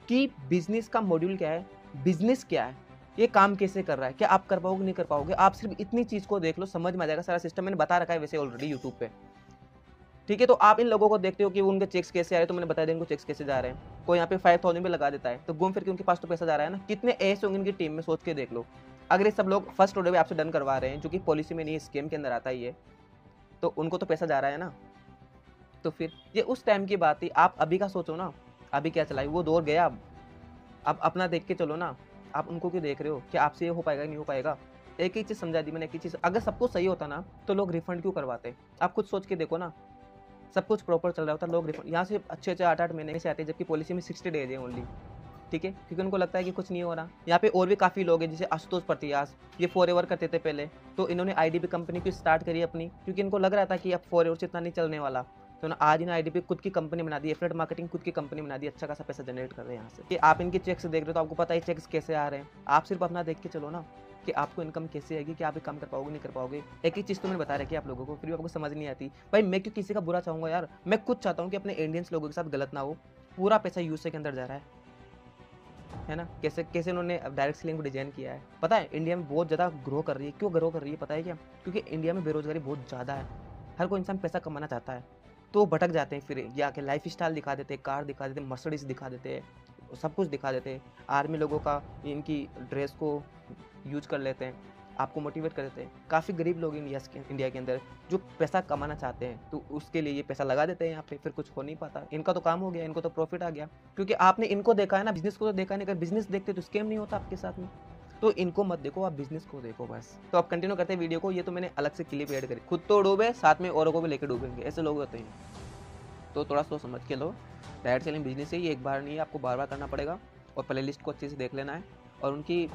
Speaker 1: कि बिजनेस का मॉड्यूल क्या है, बिजनेस क्या है, ये काम कैसे कर रहा है, क्या आप कर पाओगे नहीं कर पाओगे। आप सिर्फ इतनी चीज़ को देख लो, समझ में आ जाएगा सारा सिस्टम, मैंने बता रखा है वैसे ऑलरेडी यूट्यूब पे। ठीक है, तो आप इन लोगों को देखते हो कि उनके चेक्स कैसे आ रहे हैं, तो मैंने बता दिया उनको चेक्स कैसे जा रहे हैं। कोई यहाँ पे 5000 भी लगा देता है तो घूम फिर के उनके पास तो पैसा जा रहा है ना। कितने ऐसे होंगे इनकी टीम में, सोच के देख लो। अगर ये सब लोग फर्स्ट ऑर्डर भी आपसे डन करवा रहे हैं, जो कि पॉलिसी में नहीं, स्कीम के अंदर आता ही है, तो उनको तो पैसा जा रहा है ना। तो फिर ये उस टाइम की बात थी, आप अभी का सोचो ना, अभी क्या चला है, वो दौर गया। अब अपना देख के चलो ना, आप उनको क्यों देख रहे हो कि आपसे ये हो पाएगा नहीं हो पाएगा। एक ही चीज़ समझा दी मैंने, एक ही चीज़, अगर सब कुछ सही होता ना तो लोग रिफंड क्यों करवाते। आप खुद सोच के देखो ना, सब कुछ प्रॉपर चल रहा होता, लोग रिफंड यहाँ से अच्छे 8-8 महीने से आते हैं, जबकि पॉलिसी में 60 डेज है ओनली। ठीक है, क्योंकि उनको लगता है कि कुछ नहीं हो रहा। यहाँ पे और भी काफ़ी लोग हैं, जैसे आशुतोष प्रतियास, ये फॉरएवर करते थे पहले, तो इन्होंने IDP कंपनी की स्टार्ट करी अपनी, क्योंकि इनको लग रहा था कि अब फॉरएवर से इतना नहीं चलने वाला। तो ना आज इन्हें IDP खुद की कंपनी बना दी, एफिलिएट मार्केटिंग खुद की कंपनी बना दी, अच्छा खासा पैसा जनरेट कर रहे हैं यहाँ से। कि आप इनके चेक्स देख रहे हो तो आपको पता है चेक्स कैसे आ रहे हैं। आप सिर्फ अपना देख के चलो ना कि आपको इनकम कैसे आएगी, कि आप काम कर पाओगे नहीं कर पाओगे। एक ही चीज़ तो मैंने बता रखी है आप लोगों को, फिर भी आपको समझ नहीं आती। भाई मैं क्यों किसी का बुरा चाहूँगा यार, मैं खुद चाहता हूँ कि अपने इंडियंस लोगों के साथ गलत ना हो। पूरा पैसा यूएसए के अंदर जा रहा है ना। कैसे कैसे उन्होंने डायरेक्ट सेलिंग को डिजाइन किया है, पता है। इंडिया में बहुत ज़्यादा ग्रो कर रही है। क्यों ग्रो कर रही है पता है क्या? क्योंकि इंडिया में बेरोजगारी बहुत ज़्यादा है, हर कोई इंसान पैसा कमाना चाहता है, तो भटक जाते हैं। फिर ये आके लाइफ स्टाइल दिखा देते हैं, कार दिखा देते हैं, मर्सिडीज दिखा देते हैं, सब कुछ दिखा देते हैं। आर्मी लोगों का इनकी ड्रेस को यूज कर लेते हैं, आपको मोटिवेट कर देते हैं। काफ़ी गरीब लोग इंडिया के अंदर जो पैसा कमाना चाहते हैं, तो उसके लिए ये पैसा लगा देते हैं यहाँ पे, फिर कुछ हो नहीं पाता। इनका तो काम हो गया, इनको तो प्रॉफिट आ गया, क्योंकि आपने इनको देखा है ना, बिजनेस को तो देखा नहीं। अगर बिजनेस देखते तो स्कैम नहीं होता आपके साथ में। तो इनको मत देखो, आप बिजनेस को देखो बस। तो आप कंटिन्यू करते हैं वीडियो को। ये तो मैंने अलग से क्लिप ऐड करी, खुद तो डूबे, साथ में औरों को भी लेकर डूबेंगे, ऐसे लोग होते हैं। तो थोड़ा सोच समझ के लो। डायरेक्ट सेलिंग बिजनेस है ये, एक बार नहीं है, आपको बार बार करना पड़ेगा। और प्ले लिस्ट को अच्छे से देख लेना है, और उनकी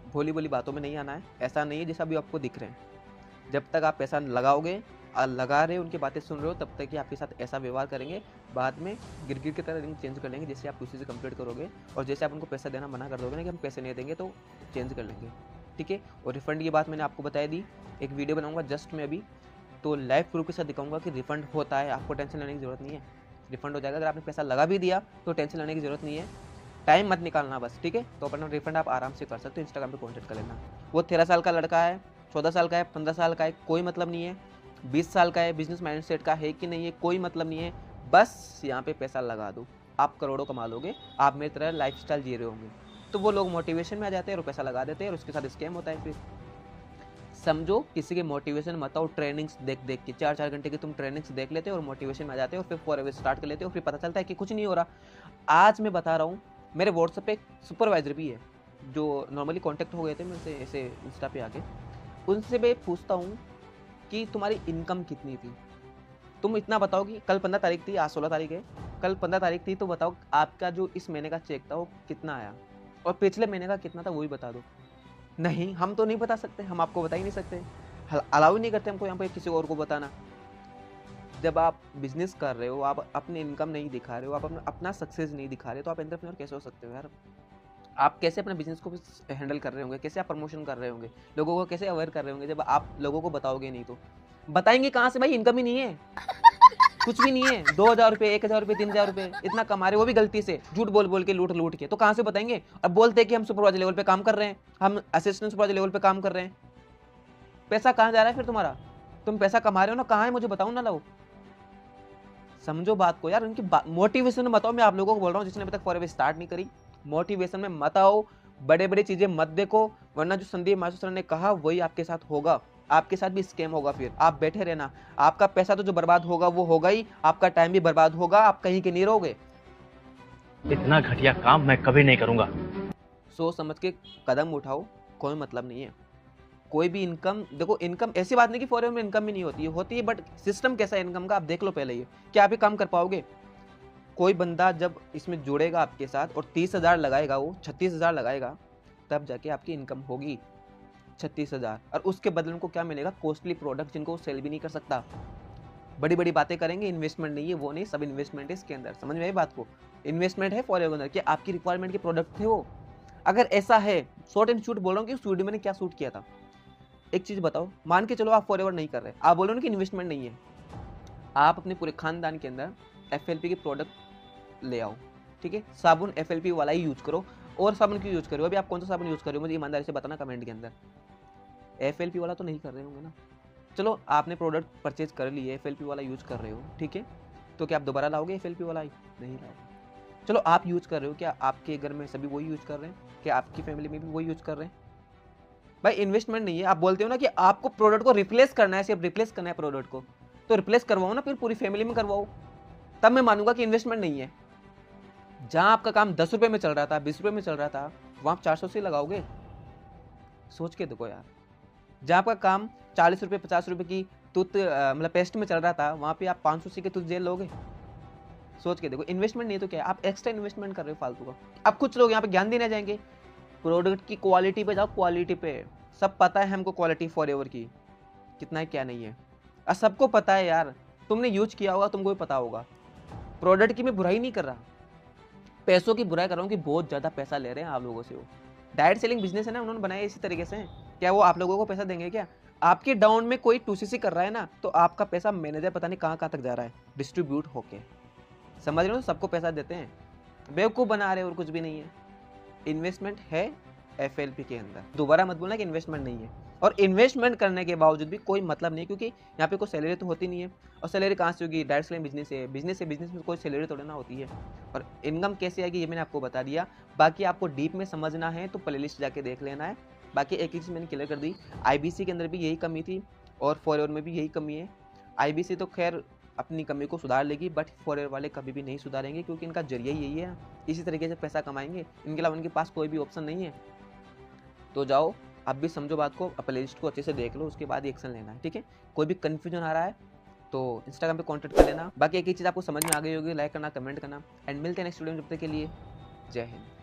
Speaker 1: भोली भोली बातों में नहीं आना है। ऐसा नहीं है जैसा भी आपको दिख रहे हैं। जब तक आप पैसा लगाओगे, लगा रहे हो, उनकी बातें सुन रहे हो, तब तक कि आपके साथ ऐसा व्यवहार करेंगे, बाद में गिरगिट की तरह रिंग चेंज कर लेंगे। जैसे आप उसी से कंप्लीट करोगे और जैसे आप उनको पैसा देना मना कर दोगे ना कि हम पैसे नहीं देंगे, तो चेंज कर लेंगे, ठीक है। और रिफंड की बात मैंने आपको बता दी, एक वीडियो बनाऊंगा जस्ट मैं अभी, तो लाइव प्रूफ के साथ दिखाऊंगा कि रिफंड होता है, आपको टेंशन लेने की जरूरत नहीं है, रिफंड हो जाएगा। अगर आपने पैसा लगा भी दिया तो टेंशन लेने की जरूरत नहीं है, टाइम मत निकालना बस, ठीक है। तो अपना रिफंड आप आराम से कर सकते हो, इंस्टाग्राम पे कॉन्टेक्ट कर लेना। वो 13 साल का लड़का है, 14 साल का है, 15 साल का है, कोई मतलब नहीं है, 20 साल का है, बिजनेस माइंडसेट का है कि नहीं है, कोई मतलब नहीं है, बस यहाँ पे पैसा लगा दो, आप करोड़ों कमा लोगे, आप मेरी तरह लाइफस्टाइल जी रहे होंगे। तो वो लोग मोटिवेशन में आ जाते हैं और पैसा लगा देते हैं और उसके साथ स्कैम होता है। फिर समझो, किसी के मोटिवेशन मत आओ, ट्रेनिंग्स देख देख के 4-4 घंटे की तुम ट्रेनिंग्स देख लेते हो और मोटिवेशन में आ जाते हो, फिर फॉरएवर स्टार्ट कर लेते हो, फिर पता चलता है कि कुछ नहीं हो रहा। आज मैं बता रहा हूँ, मेरे व्हाट्सएप पे एक सुपरवाइजर भी है जो नॉर्मली कांटेक्ट हो गए थे मेरे से ऐसे इंस्टा पे आके, उनसे मैं पूछता हूँ कि तुम्हारी इनकम कितनी थी, तुम इतना बताओ कि कल 15 तारीख थी, आज 16 तारीख है, कल 15 तारीख थी, तो बताओ आपका जो इस महीने का चेक था वो कितना आया और पिछले महीने का कितना था वो भी बता दो। नहीं, हम तो नहीं बता सकते, हम आपको बता ही नहीं सकते, अलाउ ही नहीं करते हमको यहाँ पे किसी और को बताना। जब आप बिजनेस कर रहे हो, आप अपनी इनकम नहीं दिखा रहे हो, आप अपना सक्सेस नहीं दिखा रहे, तो आप एंटरप्रेन्योर कैसे हो सकते हो यार? आप कैसे अपने बिजनेस को हैंडल कर रहे होंगे, कैसे आप प्रमोशन कर रहे होंगे, लोगों को कैसे अवेयर कर रहे होंगे, जब आप लोगों को बताओगे नहीं तो? बताएंगे कहाँ से भाई, इनकम ही नहीं है, कुछ भी नहीं है। 2000 रुपये, 1000 रुपये, 3000 रुपये इतना कमा रहे, वो भी गलती से झूठ बोल बोल के, लूट के, तो कहाँ से बताएंगे? अब बोलते हैं कि हम सुपरवाइजर लेवल पे काम कर रहे हैं, हम असिस्टेंट सुपरवाइजर लेवल पे काम कर रहे हैं, पैसा कहाँ जा रहा है फिर तुम्हारा? तुम पैसा कमा रहे हो ना, कहाँ है मुझे बताओ ना लो। समझो बात को यार, उनकी मोटिवेशन में मत आओ। मैं आप लोगों को बोल रहा हूँ जिसने अभी तक फॉरएवर स्टार्ट नहीं करी, मोटिवेशन में मत आओ, बड़े बड़े चीजें मत देखो, वरना जो संदीप मास्टर सर ने कहा वही आपके साथ होगा, आपके साथ भी स्कैम होगा। फिर आप बैठे रहना, आपका पैसा तो जो बर्बाद होगा वो होगा ही, आपका टाइम भी बर्बाद होगा, आप कहीं के नहीं रहोगे।
Speaker 8: इतना घटिया काम मैं कभी नहीं करूंगा।
Speaker 1: सोच समझ के कदम उठाओ, कोई मतलब नहीं है। कोई भी इनकम देखो, इनकम ऐसी बात नहीं कि फॉरएवर में इनकम भी नहीं होती है, बट सिस्टम कैसा है इनकम का आप देख लो पहले ही, क्या आप ये काम कर पाओगे? कोई बंदा जब इसमें जुड़ेगा आपके साथ और 30,000 लगाएगा, वो 36,000 लगाएगा, तब जाके आपकी इनकम होगी 36,000। और उसके बदले उनको क्या मिलेगा? कॉस्टली प्रोडक्ट जिनको वो सेल भी नहीं कर सकता। बड़ी बड़ी बातें करेंगे, इन्वेस्टमेंट नहीं है, वो नहीं, सब इन्वेस्टमेंट है इसके अंदर। समझ में आई बात को? इन्वेस्टमेंट है फॉरएवर के अंदर कि आपकी रिक्वायरमेंट के प्रोडक्ट थे वो। अगर ऐसा है, शॉर्ट एंड शूट बोल रहा हूँ कि उस वीडियो मैंने क्या शूट किया था। एक चीज बताओ, मान के चलो आप फॉरएवर नहीं कर रहे, आप बोल रहे हो कि इन्वेस्टमेंट नहीं है, आप अपने पूरे खानदान के अंदर FLP के प्रोडक्ट ले आओ, ठीक है। साबुन FLP वाला ही यूज करो, और साबुन क्यों यूज करो? अभी आप कौन सा साबुन यूज कर रहे हो मुझे ईमानदारी से बताना कमेंट के अंदर। FLP वाला तो नहीं कर रहे होंगे ना? चलो आपने प्रोडक्ट परचेज कर लिए, FLP वाला यूज कर रहे हो, ठीक है, तो क्या आप दोबारा लाओगे FLP वाला ही? नहीं लाओगे। चलो आप यूज कर रहे हो, क्या आपके घर में सभी वही यूज कर रहे हैं? क्या आपकी फैमिली में भी वही यूज कर रहे हैं? भाई इन्वेस्टमेंट नहीं है। आप बोलते हो ना कि आपको प्रोडक्ट को रिप्लेस करना है, सिर्फ रिप्लेस करना है प्रोडक्ट को, तो रिप्लेस करवाओ ना, फिर पूरी फैमिली में करवाओ, तब मैं मानूंगा कि इन्वेस्टमेंट नहीं है। जहां आपका काम 10 रुपए में चल रहा था, 20 रुपए में चल रहा था, वहां आप 400 से लगाओगे? सोच के देखो यार। जहां आपका काम 40 रुपए 50 रुपए की टूथ मतलब पेस्ट में चल रहा था, वहां पे आप 500 के टूथ जेल लोगे? सोच के देखो। इन्वेस्टमेंट नहीं तो क्या है? आप एक्स्ट्रा इन्वेस्टमेंट कर रहे हो फालतू का। अब कुछ लोग यहाँ पे ज्ञान देने जाएंगे, प्रोडक्ट की क्वालिटी पे जाओ, क्वालिटी पे सब पता है हमको, क्वालिटी फॉरएवर की कितना है क्या नहीं है, और सबको पता है यार, तुमने यूज किया होगा, तुमको भी पता होगा। प्रोडक्ट की मैं बुराई नहीं कर रहा, पैसों की बुराई कर रहा हूँ कि बहुत ज़्यादा पैसा ले रहे हैं आप लोगों से। वो डायरेक्ट सेलिंग बिजनेस है ना, उन्होंने बनाया इसी तरीके से। क्या वो आप लोगों को पैसा देंगे क्या? आपके डाउन में कोई 2cc कर रहा है ना, तो आपका पैसा मैनेजर पता नहीं कहाँ तक जा रहा है, डिस्ट्रीब्यूट होके। समझ रहे हो? सबको पैसा देते हैं, बेवकूफ़ बना रहे और कुछ भी नहीं है। इन्वेस्टमेंट है FLP के अंदर, दोबारा मत बोलना कि इन्वेस्टमेंट नहीं है। और इन्वेस्टमेंट करने के बावजूद भी कोई मतलब नहीं, क्योंकि यहाँ पे कोई सैलरी तो होती नहीं है, और सैलरी कहाँ से होगी? डायरेक्ट सेलिंग बिजनेस है, बिजनेस में कोई सैलरी थोड़ी ना होती है। और इनकम कैसे आएगी ये मैंने आपको बता दिया। बाकी आपको डीप में समझना है तो प्लेलिस्ट जाके देख लेना है। बाकी एक चीज़ मैंने क्लियर कर दी, IBC के अंदर भी यही कमी थी और फॉरएवर में भी यही कमी है। IBC तो खैर अपनी कमी को सुधार लेगी, बट फॉरएवर वाले कभी भी नहीं सुधारेंगे, क्योंकि इनका जरिया ही यही है, इसी तरीके से पैसा कमाएंगे, इनके अलावा उनके पास कोई भी ऑप्शन नहीं है। तो जाओ आप भी समझो बात को, प्ले लिस्ट को अच्छे से देख लो, उसके बाद ही एक्शन लेना है, ठीक है। कोई भी कन्फ्यूजन आ रहा है तो इंस्टाग्राम पे कांटेक्ट कर लेना। बाकी एक ही चीज़ आपको समझ में आ गई होगी, लाइक करना, कमेंट करना, एंड मिलते हैं नेक्स्ट वीडियो में। जब तक के लिए जय हिंद।